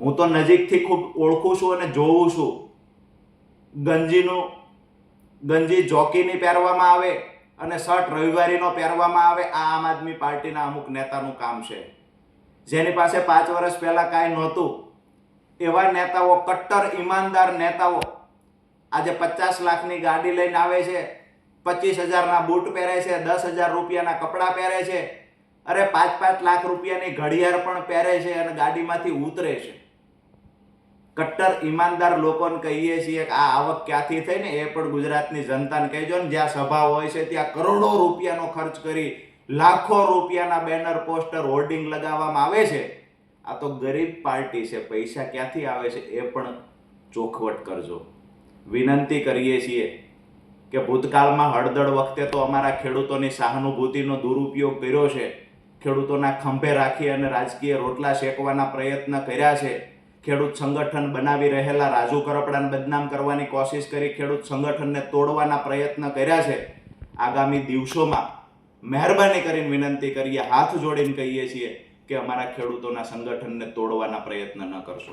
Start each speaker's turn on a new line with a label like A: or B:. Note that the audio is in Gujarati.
A: હું તો નજીકથી ખૂબ ઓળખું છું અને જોઉં છું. ગંજી જોકીની પહેરવામાં આવે અને શર્ટ રવિવારીનો પહેરવામાં આવે. આ આમ આદમી પાર્ટીના અમુક નેતાનું કામ છે. જેની પાસે 5 વર્ષ પહેલા કાંઈ નહોતું એવા નેતાઓ, કટ્ટર ઈમાનદાર નેતાઓ આજે 50 લાખની ગાડી લઈને આવે છે, 25,000ના બૂટ પહેરે છે, 10,000 રૂપિયાના કપડાં પહેરે છે, અરે 5-5 લાખ રૂપિયાની ઘડિયાળ પણ પહેરે છે અને ગાડીમાંથી ઉતરે છે. કટ્ટર ઈમાનદાર લોકોને કહીએ છીએ કે આ આવક ક્યાંથી થઈ ને એ પણ ગુજરાતની જનતાને કહેજો ને. જ્યાં સભા હોય છે ત્યાં કરોડો રૂપિયાનો ખર્ચ કરી લાખો રૂપિયાના બેનર, પોસ્ટર, હોર્ડિંગ લગાવવામાં આવે છે. આ તો ગરીબ પાર્ટી છે. પૈસા ક્યાંથી આવે છે એ પણ ચોખવટ કરજો. વિનંતી કરીએ છીએ કે ભૂતકાળમાં હળદળ વખતે તો અમારા ખેડૂતોની સહાનુભૂતિનો દુરુપયોગ કર્યો છે. ખેડૂતોના ખંભે રાખી અને રાજકીય રોટલા શેકવાના પ્રયત્ન કર્યા છે. ખેડૂત સંગઠન બનાવી રહેલા રાજુ કરપડાને બદનામ કરવાની કોશિશ કરી, ખેડૂત સંગઠનને તોડવાના પ્રયત્ન કર્યા છે. આગામી દિવસોમાં મહેરબાની કરીને વિનંતી કરીએ, હાથ જોડીને કહીએ છીએ કે અમારા ખેડૂતોના સંગઠનને તોડવાના પ્રયત્ન ન કરશો.